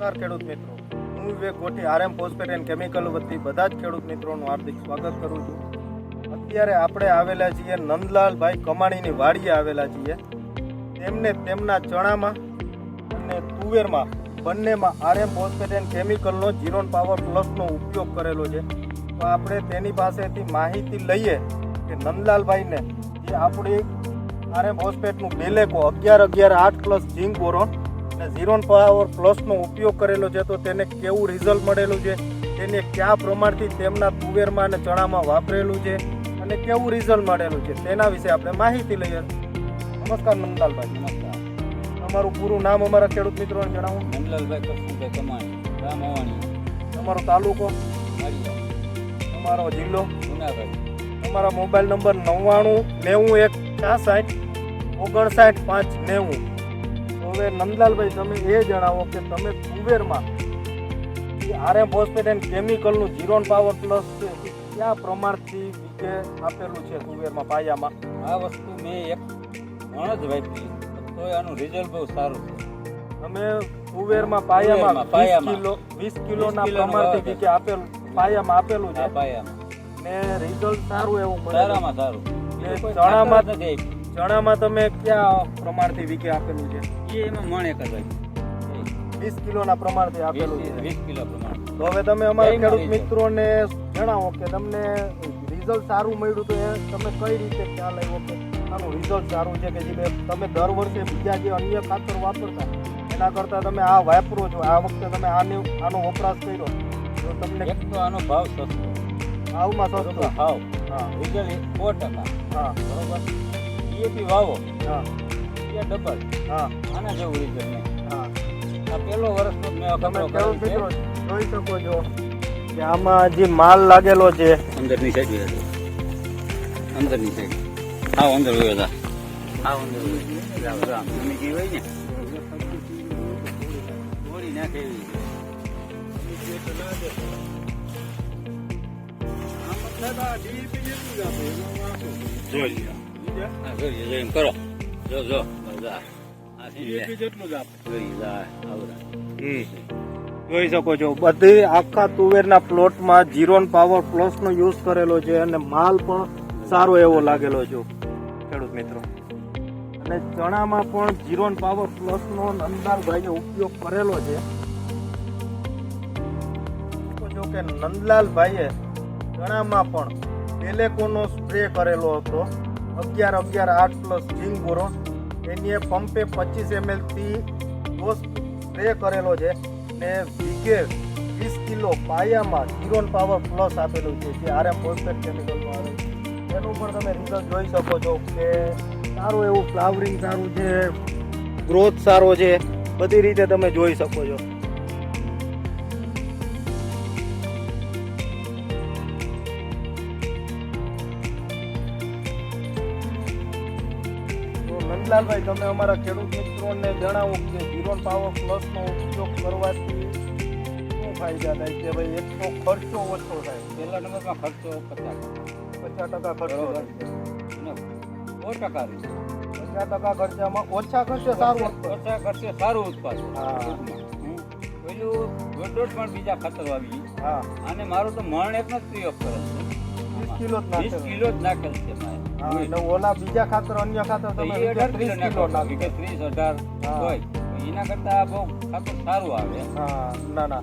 નમસ્કાર ખેડૂત મિત્રો, હું Vivek Gothi RM phosphate and chemical વતી બધા જ ખેડૂત મિત્રોનું હાર્દિક સ્વાગત કરું છું. અત્યારે આપણે આવેલા છીએ નંદલાલભાઈ કમાણીની વાડીએ આવેલા છીએ. તેમને તેમના ચણામાં અને તુવેરમાં બંનેમાં આરએમ ફોસ્ફેટ એન્ડ કેમિકલનો જીરોન પાવર પ્લસનો ઉપયોગ કરેલો છે. તો આપણે તેની પાસેથી માહિતી લઈએ કે નંદલાલભાઈને જે આપણી આરએમ ફોસ્ફેટનું બેલેકો 11-11-8 પ્લસ ઝીંક બોરોન અને ઝીરોન પાવર પ્લસનો ઉપયોગ કરેલો છે, તો તેને કેવું રિઝલ્ટ મળેલું છે, તેને કયા પ્રમાણથી તેમના તુવેરમાં અને ચણામાં વાપરેલું છે અને કેવું રિઝલ્ટ મળેલું છે તેના વિશે આપણે માહિતી લઈએ. નમસ્કાર નંદલાલભાઈ. નમસ્કાર. તમારું પૂરું નામ અમારા ખેડૂત મિત્રોને જણાવો. નંદલાલભાઈ કરશનભાઈ કમાણી, ગામ અવાણી, તમારો તાલુકો, માળિયા, તમારો જિલ્લો, જુનાગઢ. તમારા મોબાઈલ નંબર 99-91-65-590. તો હવે નંદલાલભાઈ તમે એ જણાવો કે તમે તુવેરમાં આરએમ ફોસ્ફેટ એન્ડ કેમિકલનું જીરોન પાવર પ્લસ છે એ કયા પ્રમાણથી વીઘે આપેલું છે તુવેરમાં પાયામાં? આ વસ્તુ મેં એક મણ જ વાપરી, તો આનું રિઝલ્ટ બહુ સારું છે. તમે તુવેરમાં પાયામાં 20 કિલોના પ્રમાણથી વીઘે આપેલું પાયામાં આપેલું છે આ પાયામાં ને રિઝલ્ટ સારું એવું મળે. સારામાં સારું. ચણામાં તમે કયા પ્રમાણથી વીઘે આપેલું છે? એમાં મણ એક જ વાપરી. 20 કિલોના પ્રમાણથી આપેલું છે. 20 કિલો પ્રમાણ. તો હવે તમે અમારા એમાં ખેડૂત result. મિત્રોને જણાવો કે તમને રિઝલ્ટ સારું મળ્યું, તો એ તમે કઈ રીતે ખ્યાલ આવ્યો કે આનું રિઝલ્ટ સારું છે કે જે તમે દર વર્ષે બીજા જે અન્ય ખાતર વાપરતા એના કરતાં તમે આ વાપરો છો, આ વખતે તમે આનો વપરાશ કર્યો તો તમને એક તો આનો ભાવ સસ્તો, ભાવમાં સસ્તો. ભાવ હા રિઝલ્ટ 100%. હા બરોબર. DAP વાવો હા એ ડબલ હા આના જેવું રિઝલ્ટ નહીં. હા. આ પહેલો વર્ષનો જ મેં તમે અખતરો ખેડૂત કરેલો મિત્રો છે. જોઈ શકો છો કે આમાં જે માલ લાગેલો છે અંદરની સાઈડ અંદરની સાઈડ હા અંદર હોય હતા હા અંદર હોય રામ ગમી ગઈ હોય ને ગોળી નાખે એવી જોઈએ એમ કરો જો જોઈ શકો છો બધી આખા તુવેરના પ્લોટમાં જીરોન પાવર પ્લસ નો યુઝ કરેલો છે અને માલ પણ સારો એવો લાગેલો છે ખેડૂત મિત્રો. અને ચણામાં પણ જીરોન પાવર પ્લસ નો નંદલાલભાઈએ ઉપયોગ કરેલો છે. જો કે નંદલાલભાઈએ ચણામાં પણ બેલેકોનો સ્પ્રે કરેલો હતો 11-11-8 પ્લસ ઝીંક બોરોન. એની પંપે 25 ml થી ડોઝ સ્પ્રે કરેલો છે ને વીઘે 20 કિલો પાયામાં જીરોન પાવર પ્લસ આપેલું છે જે આરએમ ફોસ્ફેટ કેમિકલનું આવે છે. એનું પણ તમે રિઝલ્ટ જોઈ શકો છો કે સારું એવું ફ્લાવરિંગ સારું છે, ગ્રોથ સારો છે, બધી રીતે તમે જોઈ શકો છો. નંદલાલભાઈ તમે અમારા ખેડૂત મિત્રોને જણાવો કે જીરોન પાવર પ્લસ નો ઉપયોગ કરવાથી શું ફાયદા થાય કે ભાઈ એક તો ખર્ચો ઓછો થાય. પહેલા નંબરમાં ખર્ચો 50% ખર્ચો થાય. 100% 50% ખર્ચામાં ઓછા ખર્ચે સારું ઉત્પાદન. ઓછા ખર્ચે સારું ઉત્પાદન. હા. પેલું દોઢ પણ બીજા ખાતર આવી હા અને મારું તો મણ એકનો જ પ્રયોગ કરે છે. 20 કિલો જ 20 નાખેલું. કિલો જ નાખેલ છે મારે. હા એટલે ઓલા બીજા ખાતર અન્ય ખાતર તો તમે એ 18 30 કિલો કિલો નાખી કે નાખી. 30-18 હા. હોય તો એના કરતા બહુ ખાતર સારું આવે. હા ના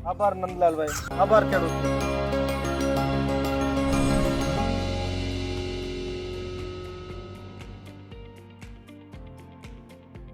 આભાર નંદલાલભાઈ, આભાર ખેડૂત.